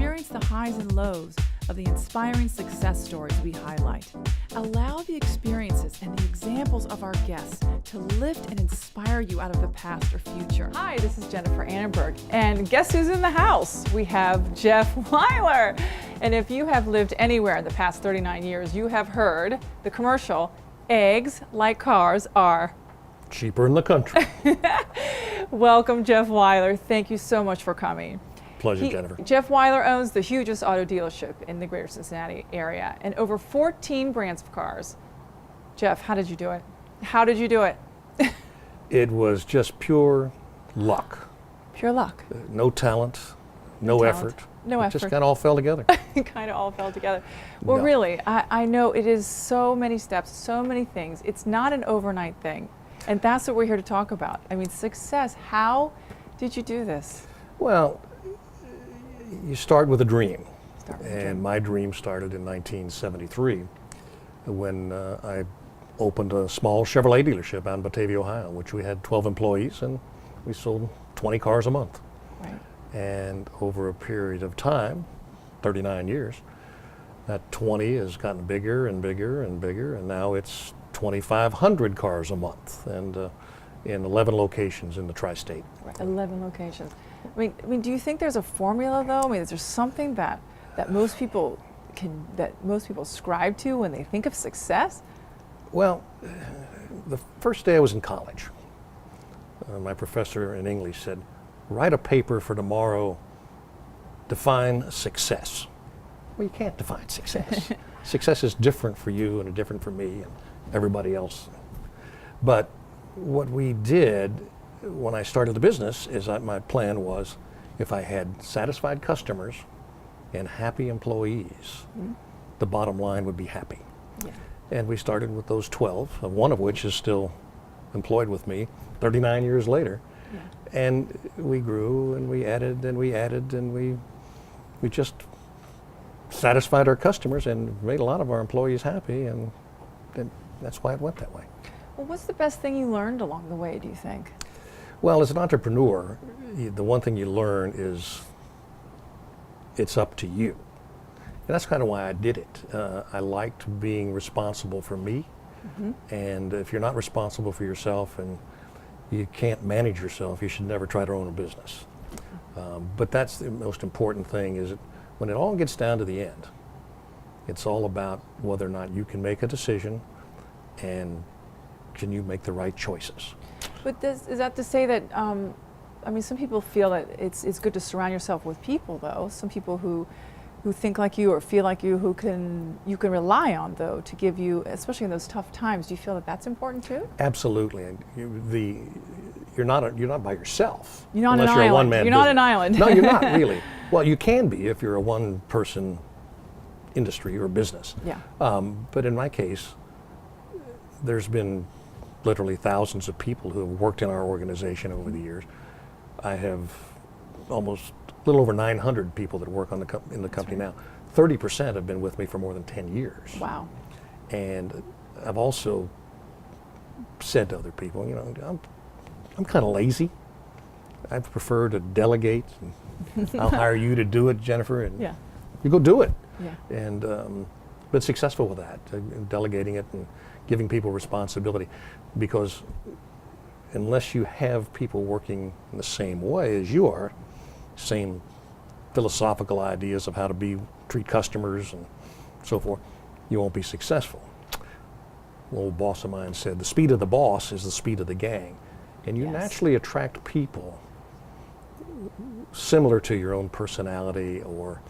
Experience the highs and lows of the inspiring success stories we highlight. Allow the experiences and the examples of our guests to lift and inspire you out of the past or future. Hi, this is Jennifer Annenberg, and guess who's in the house? We have Jeff Weiler. And if you have lived anywhere in the past 39 years, you have heard the commercial, eggs, like cars, are cheaper in the country. Welcome, Jeff Weiler. Thank you so much for coming. Pleasure, Jennifer. Jeff Weiler owns the hugest auto dealership in the greater Cincinnati area and over 14 brands of cars. Jeff, how did you do it? How did you do it? It was just pure luck. Pure luck. No talent, no effort. No effort. It just kind of all fell together. It kind of all fell together. Well, No. really, I know it is so many steps, so many things. It's not an overnight thing. And that's what we're here to talk about. I mean, success. How did you do this? Well, you start with a dream. And My dream started in 1973 when I opened a small Chevrolet dealership out in Batavia, Ohio, which we had 12 employees and we sold 20 cars a month. Right. And over a period of time, 39 years, that 20 has gotten bigger and bigger and bigger, and now it's 2,500 cars a month, and in 11 locations in the tri-state. Right. 11 locations. I mean, do you think there's a formula though? I mean, is there something that most people ascribe to when they think of success? Well, the first day I was in college, my professor in English said, write a paper for tomorrow, define success. Well, you can't define success. Success is different for you and different for me and everybody else. But what we did when I started the business is my plan was if I had satisfied customers and happy employees, the bottom line would be happy. Yeah. And we started with those 12, one of which is still employed with me 39 years later. Yeah. And we grew and we added and we added and we just satisfied our customers and made a lot of our employees happy, and that's why it went that way. Well, what's the best thing you learned along the way, do you think? Well, as an entrepreneur, the one thing you learn is it's up to you. And that's kind of why I did it. I liked being responsible for me. And if you're not responsible for yourself and you can't manage yourself, you should never try to own a business. But that's the most important thing, is that when it all gets down to the end, it's all about whether or not you can make a decision and can you make the right choices. But is that to say that, I mean, some people feel that it's good to surround yourself with people, though. Some people who think like you or feel like you, you can rely on, though, to give you, especially in those tough times. Do you feel that that's important too? Absolutely. And you're not by yourself. You're not unless an you're island. a one-man You're business. not an island. No, you're not really. Well, you can be if you're a one-person industry or business. Yeah. But in my case, there's been literally thousands of people who have worked in our organization over the years. I have almost a little over 900 people that work in the company now. 30% have been with me for more than 10 years. Wow. And I've also said to other people, you know, I'm kind of lazy. I prefer to delegate. And I'll hire you to do it, Jennifer, and Yeah. you go do it. Yeah. And been successful with that, delegating it and giving people responsibility, because unless you have people working in the same way as you are, same philosophical ideas of how to treat customers and so forth, you won't be successful. An old boss of mine said, the speed of the boss is the speed of the gang. And you Yes. naturally attract people similar to your own personality or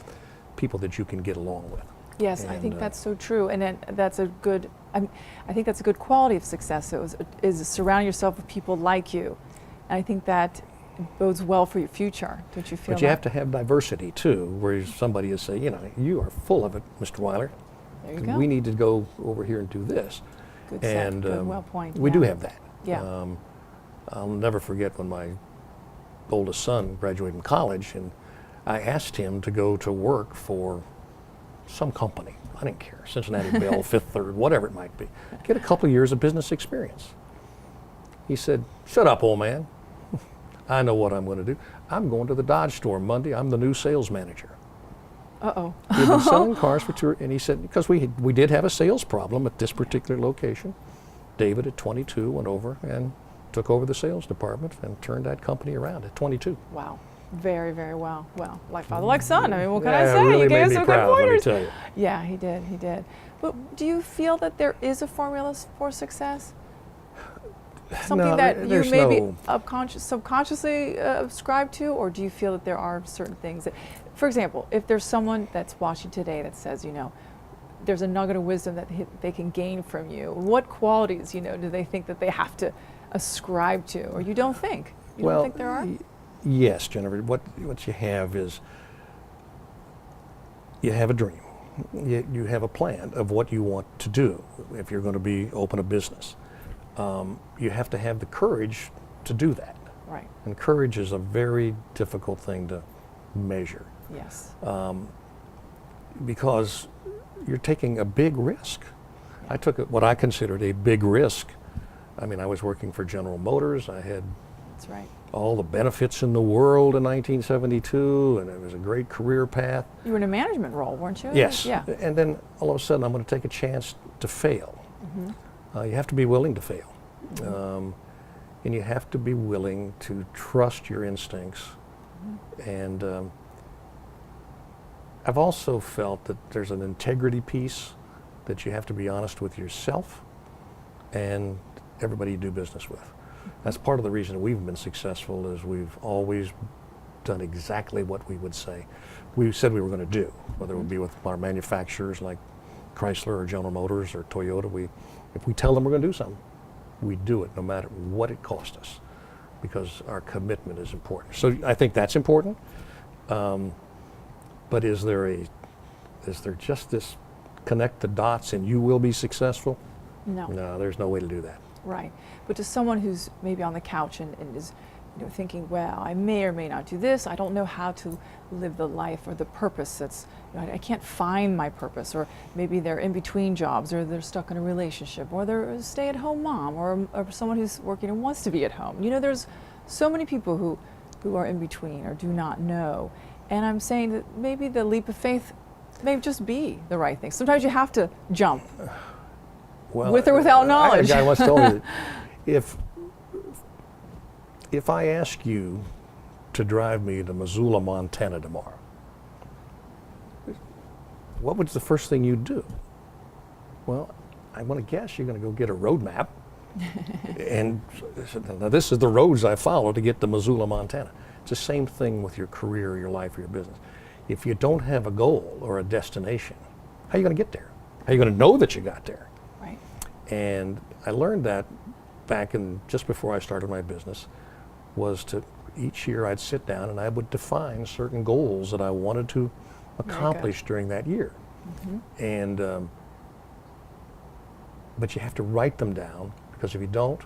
people that you can get along with. Yes, I think And, that's so true, and that's a good. I think that's a good quality of success. Is to surround yourself with people like you, and I think that bodes well for your future. Don't you feel? But you have to have diversity too, where somebody is saying, you know, you are full of it, Mr. Weiler. There you go. We need to go over here and do this. Good set, And good, well point. we yeah. do have that. Yeah. I'll never forget when my oldest son graduated from college, and I asked him to go to work for some company. I didn't care, Cincinnati Bell, Fifth Third, whatever it might be. Get a couple of years of business experience. He said, shut up, old man. I know what I'm going to do. I'm going to the Dodge store Monday. I'm the new sales manager. Uh-oh. He had been selling cars for and he said, because we did have a sales problem at this particular location. David at 22 went over and took over the sales department and turned that company around at 22. Wow. Very, very well. Well, like father, like son. I mean, what can I Yeah, say? really You gave made us me some proud, good let me pointers. tell you. Yeah, he did. He did. But do you feel that there is a formula for success? Something No, that you there's maybe no- subconsciously ascribe to, or do you feel that there are certain things that, for example, if there's someone that's watching today that says, there's a nugget of wisdom that they can gain from you, what qualities, do they think that they have to ascribe to, or you don't think? You don't think there are? Yes, Jennifer. What you have is you have a dream. You have a plan of what you want to do if you're going to open a business. You have to have the courage to do that. Right. And courage is a very difficult thing to measure Yes. because you're taking a big risk. I took what I considered a big risk. I mean, I was working for General Motors. I had That's right. all the benefits in the world in 1972, and it was a great career path. You were in a management role, weren't you? Yes. Yeah. And then all of a sudden, I'm going to take a chance to fail. You have to be willing to fail. And you have to be willing to trust your instincts. And I've also felt that there's an integrity piece that you have to be honest with yourself and everybody you do business with. That's part of the reason we've been successful is we've always done exactly what we would say. We said we were going to do, whether it would be with our manufacturers like Chrysler or General Motors or Toyota. If we tell them we're going to do something, we do it no matter what it costs us because our commitment is important. So I think that's important. But is there just this connect the dots and you will be successful? No. No, there's no way to do that. Right. But to someone who's maybe on the couch and is thinking, well, I may or may not do this. I don't know how to live the life or the purpose that's, I can't find my purpose. Or maybe they're in between jobs, or they're stuck in a relationship, or they're a stay-at-home mom, or someone who's working and wants to be at home. There's so many people who are in between or do not know. And I'm saying that maybe the leap of faith may just be the right thing. Sometimes you have to jump. Well, with or without knowledge. A guy once told me that if I ask you to drive me to Missoula, Montana tomorrow, what was the first thing you'd do? Well, I want to guess you're going to go get a road map. And now this is the roads I follow to get to Missoula, Montana. It's the same thing with your career, your life, or your business. If you don't have a goal or a destination, how are you going to get there? How are you going to know that you got there? Right. And I learned that back in just before I started my business, was to each year I'd sit down and I would define certain goals that I wanted to accomplish during that year. And but you have to write them down because if you don't,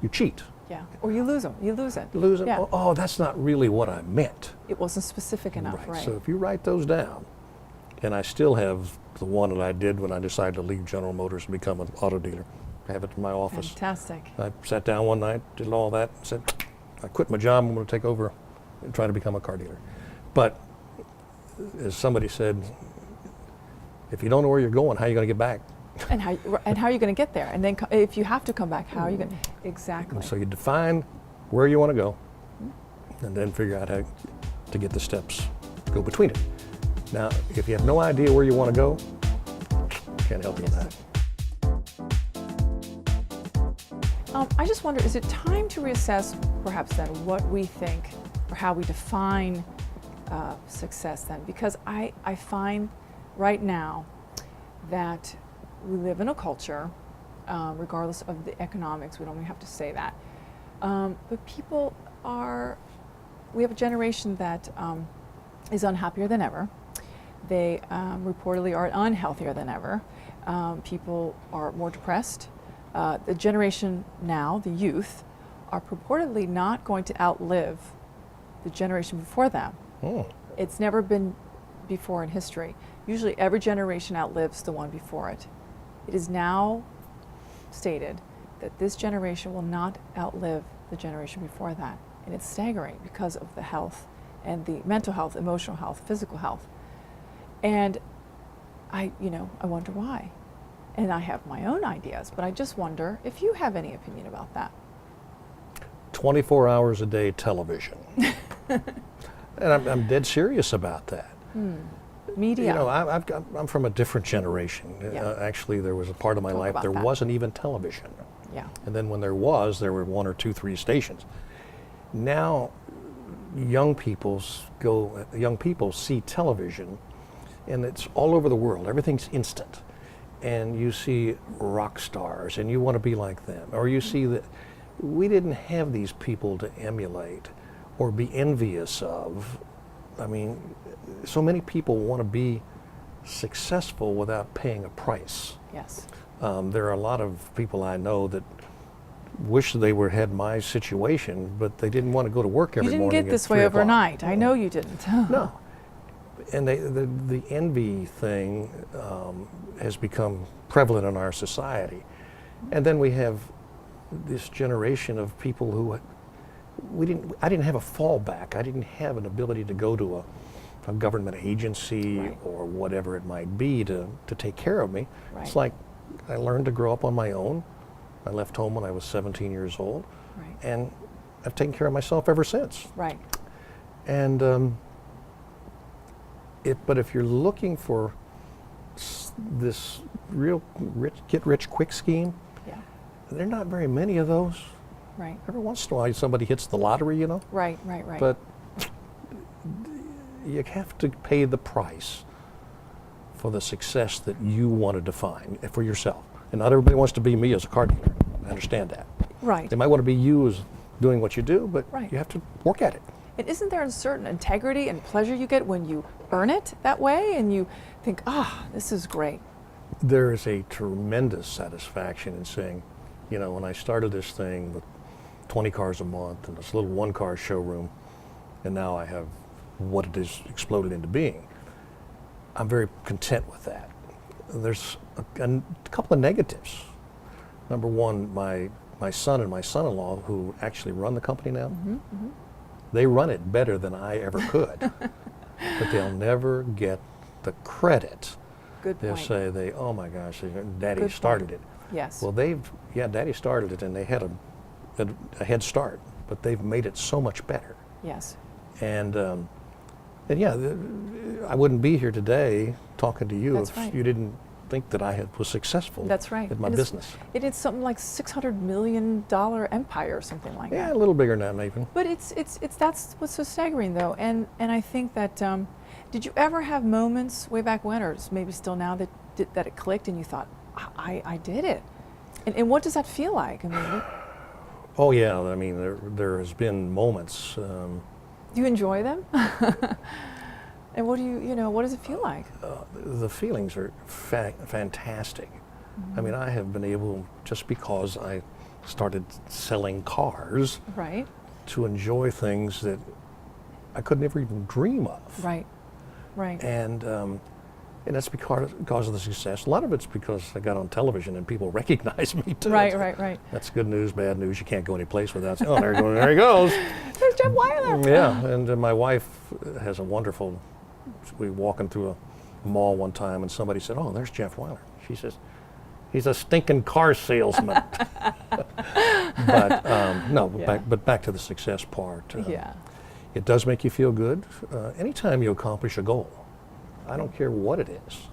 you cheat. Yeah. Or you lose them. You lose it. You lose it. Yeah. Oh, that's not really what I meant. It wasn't specific enough, right? So if you write those down, and I still have the one that I did when I decided to leave General Motors and become an auto dealer. I have it in my office. Fantastic. I sat down one night, did all that, said, I quit my job, I'm going to take over and try to become a car dealer. But as somebody said, if you don't know where you're going, how are you going to get back? And how are you going to get there? And then if you have to come back, how are you going to? Exactly. And so you define where you want to go and then figure out how to get the steps, go between it. Now, if you have no idea where you want to go, can't help you with that. I just wonder, is it time to reassess perhaps then what we think or how we define success then? Because I find right now that we live in a culture, regardless of the economics, we don't even have to say that, but people we have a generation that is unhappier than ever. They reportedly are unhealthier than ever. People are more depressed. The generation now, the youth, are purportedly not going to outlive the generation before them. It's never been before in history. Usually every generation outlives the one before it. It is now stated that this generation will not outlive the generation before that. And it's staggering because of the health and the mental health, emotional health, physical health. And I wonder why. And I have my own ideas, but I just wonder if you have any opinion about that. 24 hours a day television. And I'm dead serious about that. Media. You know, I'm from a different generation. Yeah. Actually, there was a part of my Talk life about there that. wasn't even television. Yeah. And then when there were 1 or 2, 3 stations. Now, young people see television, and it's all over the world. Everything's instant. And you see rock stars, and you want to be like them. Or you see that we didn't have these people to emulate or be envious of. I mean, so many people want to be successful without paying a price. Yes. There are a lot of people I know that wish they had my situation, but they didn't want to go to work every You morning. didn't get this way overnight. I know you didn't. No. And the envy thing has become prevalent in our society. And then we have this generation of people who I didn't have a fallback. I didn't have an ability to go to a government agency Right. or whatever it might be to take care of me. Right. It's like I learned to grow up on my own. I left home when I was 17 years old. Right. And I've taken care of myself ever since. Right. And but if you're looking for this real get-rich-quick scheme, Yeah. there are not very many of those. Right. Every once in a while, somebody hits the lottery, you know. Right. Right. Right. But you have to pay the price for the success that you want to define for yourself. And not everybody wants to be me as a car dealer. I understand that. Right. They might want to be you as doing what you do, but Right. you have to work at it. And isn't there a certain integrity and pleasure you get when you earn it that way and you think, this is great? There is a tremendous satisfaction in saying, you know, when I started this thing with 20 cars a month and this little one-car showroom, and now I have what it has exploded into being, I'm very content with that. There's a couple of negatives. Number one, my son and my son-in-law, who actually run the company now, they run it better than I ever could. But they'll never get the credit. Good They'll point. say, oh my gosh, Daddy Good started point. it. Yes. Well, Daddy started it, and they had a head start, but they've made it so much better. Yes. And yeah, I wouldn't be here today talking to you That's if right. you didn't think that I was successful That's right. at my It is- business. It is something like $600 million empire or something like Yeah, that. a little bigger than that even. But it's that's what's so staggering though, and I think that did you ever have moments way back when, or maybe still now, that it clicked and you thought, I did it, and what does that feel like? I mean, Oh yeah, I mean there has been moments. do you enjoy them? And what do what does it feel like? The feelings are fantastic. I mean, I have been able, just because I started selling cars, Right. to enjoy things that I could never even dream of. Right. Right. And that's because of the success. A lot of it's because I got on television and people recognize me too. Right. Right. Right. That's good news, bad news. You can't go any place without saying, oh, there he goes. There's Jeff Weiler. Yeah, and my wife has a wonderful, we were walking through a mall one time and somebody said, oh, there's Jeff Weiler. She says, he's a stinking car salesman. But no, Yeah. back to the success part. Yeah. It does make you feel good. Anytime you accomplish a goal, I don't care what it is.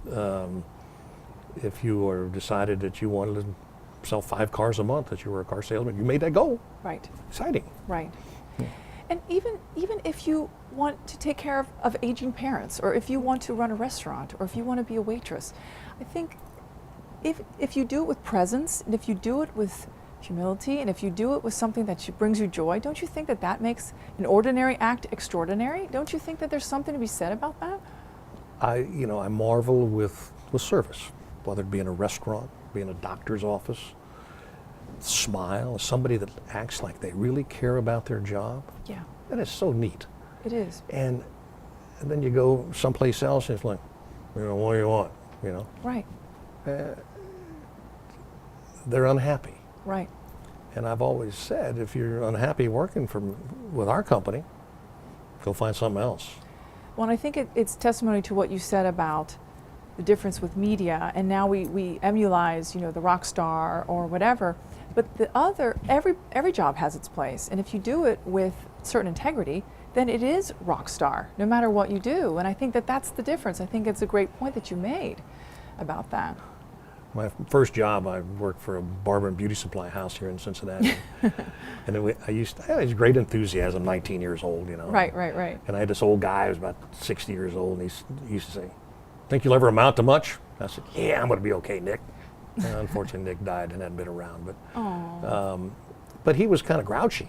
If you are decided that you wanted to sell 5 cars a month, that you were a car salesman, you made that goal. Right. Exciting. Right. And even if you want to take care of aging parents, or if you want to run a restaurant, or if you want to be a waitress, I think if you do it with presence, and if you do it with humility, and if you do it with something that brings you joy, don't you think that makes an ordinary act extraordinary? Don't you think that there's something to be said about that? I marvel with service, whether it be in a restaurant, be in a doctor's office. Smile, somebody that acts like they really care about their job. Yeah. That is so neat. It is. And then you go someplace else and it's like, what do you want? Right. They're unhappy. Right. And I've always said, if you're unhappy working with our company, go find something else. Well, and I think it's testimony to what you said about the difference with media, and now we emulate, the rock star or whatever. But every job has its place, and if you do it with certain integrity, then it is rock star, no matter what you do. And I think that's the difference. I think it's a great point that you made about that. My first job, I worked for a barber and beauty supply house here in Cincinnati. And I had great enthusiasm, 19 years old, Right. And I had this old guy who was about 60 years old, and he used to say, "Think you'll ever amount to much?" I said, "Yeah, I'm going to be okay, Nick." Unfortunately, Nick died and hadn't been around. But he was kind of grouchy.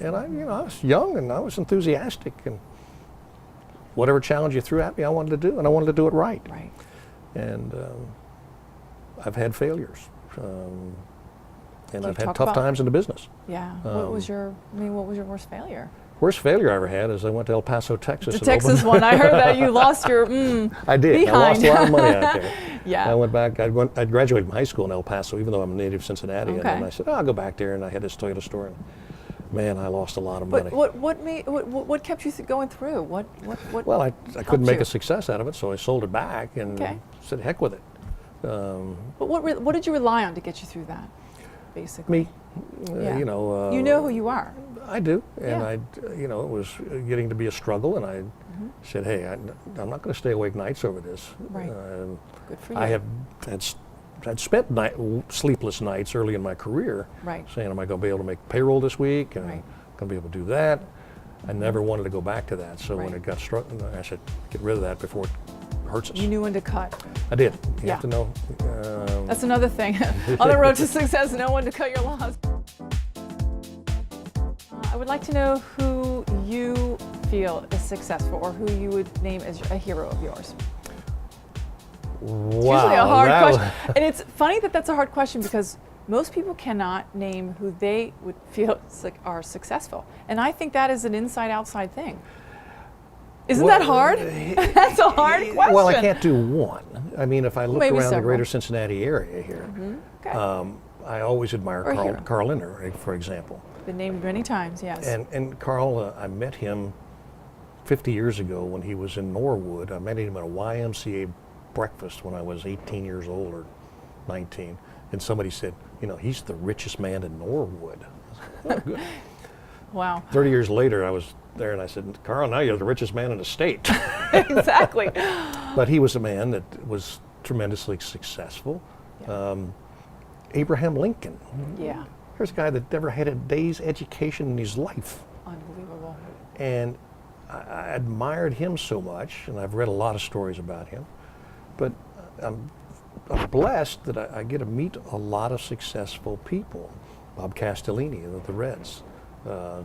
And I was young and I was enthusiastic. And whatever challenge you threw at me, I wanted to do, and I wanted to do it right. Right. And I've had failures, and I've had talk tough about- times in the business. Yeah. What was your worst failure? Worst failure I ever had is I went to El Paso, Texas. The and Texas one. I heard that you lost your I did. behind. I lost a lot of money out there. Yeah. I went back. I graduated from high school in El Paso, even though I'm a native Cincinnati. And Okay. then I said, I'll go back there, and I had this Toyota store. And man, I lost a lot of money. But what kept you going through? What Well, I helped couldn't make you? a success out of it, so I sold it back and Okay. said, heck with it. But what did you rely on to get you through that, basically? Me, Yeah. you know. You know who you are. I do, and Yeah. it was getting to be a struggle, and I said, hey, I'm not going to stay awake nights over this. Right. Good for you. I had spent sleepless nights early in my career, Right. saying, am I going to be able to make payroll this week? And Right. I'm going to be able to do that. I never wanted to go back to that, so when Right. it got struck, I said, get rid of that before it hurts us. You knew when to cut. I did. You Yeah. have to know. That's another thing. On the road to success, know when to cut your loss. I would like to know who you feel is successful, or who you would name as a hero of yours. Wow, It's usually a hard that question. And it's funny that that's a hard question, because most people cannot name who they would feel are successful. And I think that is an inside-outside thing. Isn't that hard? That's a hard question. Well, I can't do one. I mean, if I look Maybe around the several. greater Cincinnati area here, Okay. I always admire Or hero. Carl Linder, for example. Been named many times, yes. And Carl, I met him 50 years ago when he was in Norwood. I met him at a YMCA breakfast when I was 18 years old or 19. And somebody said, he's the richest man in Norwood. Oh, good. Wow. 30 years later, I was there and I said, Carl, now you're the richest man in the state. Exactly. But he was a man that was tremendously successful. Yeah. Abraham Lincoln. Yeah. Here's a guy that never had a day's education in his life. Unbelievable. And I admired him so much, and I've read a lot of stories about him. But I'm blessed that I get to meet a lot of successful people. Bob Castellini with the Reds.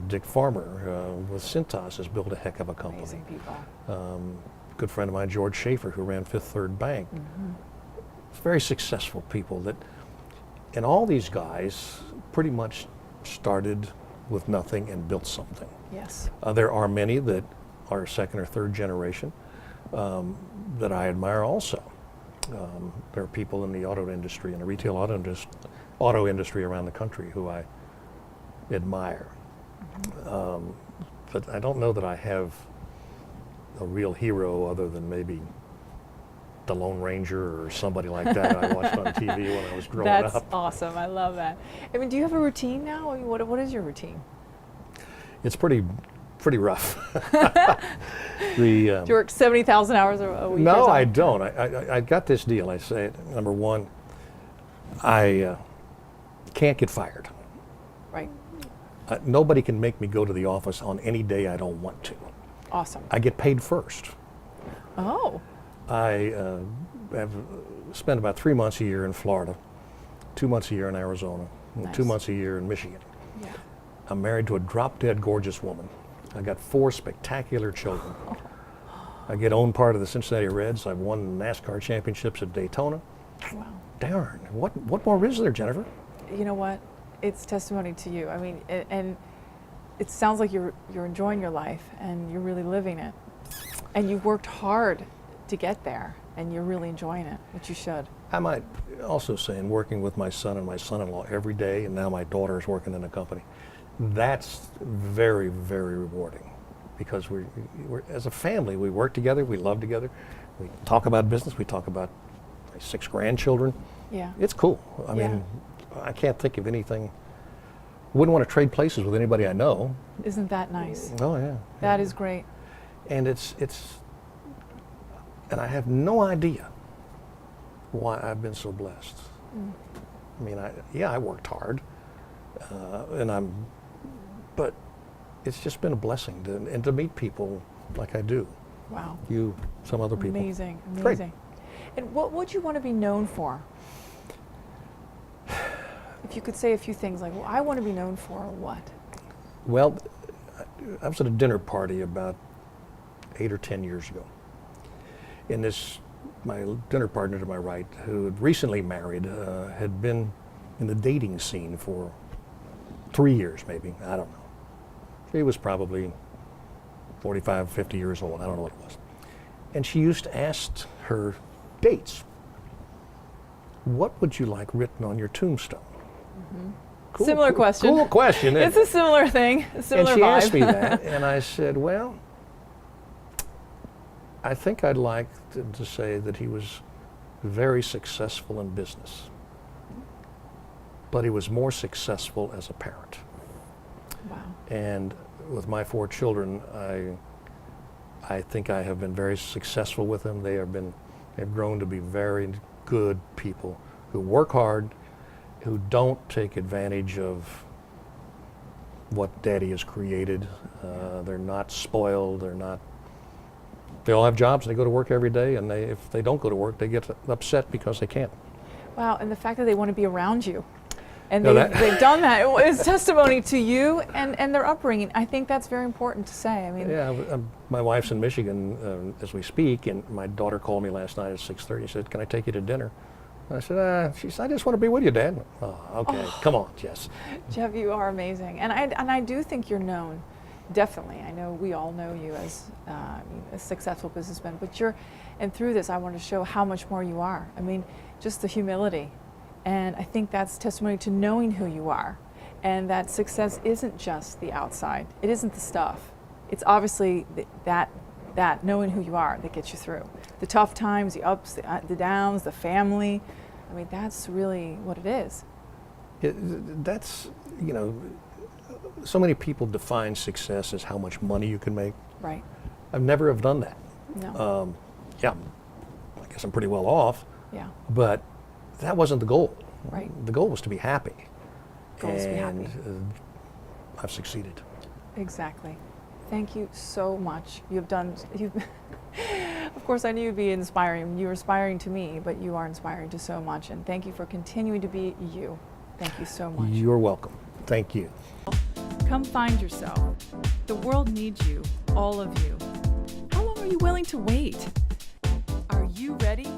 Dick Farmer with Cintas has built a heck of a company. Amazing people. Good friend of mine, George Schaefer, who ran Fifth Third Bank. It's very successful people and all these guys pretty much started with nothing and built something. Yes. There are many that are second or third generation that I admire also. There are people in the auto industry and the retail auto industry around the country who I admire. But I don't know that I have a real hero other than maybe the Lone Ranger or somebody like that I watched on TV when I was growing up. That's awesome. I love that. I mean, do you have a routine now? I mean, what is your routine? It's pretty rough. Do you work 70,000 hours a week? No, or I something? don't. I got this deal. I say, number one, I can't get fired. Right. Nobody can make me go to the office on any day I don't want to. Awesome. I get paid first. Oh. I have spent about 3 months a year in Florida, 2 months a year in Arizona, and Nice. 2 months a year in Michigan. Yeah. I'm married to a drop-dead gorgeous woman. I got 4 spectacular children. I get own part of the Cincinnati Reds. I've won NASCAR championships at Daytona. Wow. Darn, what more is there, Jennifer? You know what? It's testimony to you. I mean, and it sounds like you're enjoying your life and you're really living it. And you've worked hard to get there, and you're really enjoying it, which you should. I might also say, in working with my son and my son-in-law every day, and now my daughter is working in a company, that's very, very rewarding. because we're as a family, we work together, we love together, we talk about business, we talk about my 6 grandchildren. Yeah. It's cool. I mean, I can't think of anything. Wouldn't want to trade places with anybody I know. Isn't that nice? Oh yeah. That is great. And and I have no idea why I've been so blessed. I mean, I worked hard, but it's just been a blessing to meet people like I do. Wow. You, some other people. Amazing, It's great. amazing. And what would you want to be known for? If you could say a few things like, well, I want to be known for what? Well, I was at a dinner party about 8 or 10 years ago. And my dinner partner to my right, who had recently married, had been in the dating scene for 3 years maybe, I don't know. She was probably 45, 50 years old, I don't know what it was. And she used to ask her dates, what would you like written on your tombstone? Cool, Similar question. Cool question. It's a similar thing, a similar and she vibe. asked me that, and I said, well, I think I'd like to say that he was very successful in business, but he was more successful as a parent. Wow. And with my 4 children, I think I have been very successful with them. They've grown to be very good people who work hard, who don't take advantage of what daddy has created. They're not spoiled, they all have jobs and they go to work every day, and if they don't go to work, they get upset because they can't. Wow, and the fact that they want to be around you. And No, they've done that. It's testimony to you and their upbringing. I think that's very important to say. I mean, Yeah, my wife's in Michigan as we speak, and my daughter called me last night at 6:30. She said, "Can I take you to dinner?" I said, she said, "I just want to be with you, Dad." Oh, okay, come on, Jess. Jeff, you are amazing. And I do think you're known, definitely. I know we all know you as a successful businessman, but and through this, I want to show how much more you are. I mean, just the humility. And I think that's testimony to knowing who you are, and that success isn't just the outside. It isn't the stuff. It's obviously that knowing who you are that gets you through. The tough times, the ups, the downs, the family. I mean, that's really what it is. That's, so many people define success as how much money you can make. Right. I've never have done that. No. Yeah, I guess I'm pretty well off. Yeah. But that wasn't the goal. Right. The goal was to be happy. Goal was to be happy. I've succeeded. Exactly. Thank you so much. Of course, I knew you'd be inspiring. You were inspiring to me, but you are inspiring to so much. And thank you for continuing to be you. Thank you so much. You're welcome. Thank you. Come find yourself. The world needs you, all of you. How long are you willing to wait? Are you ready?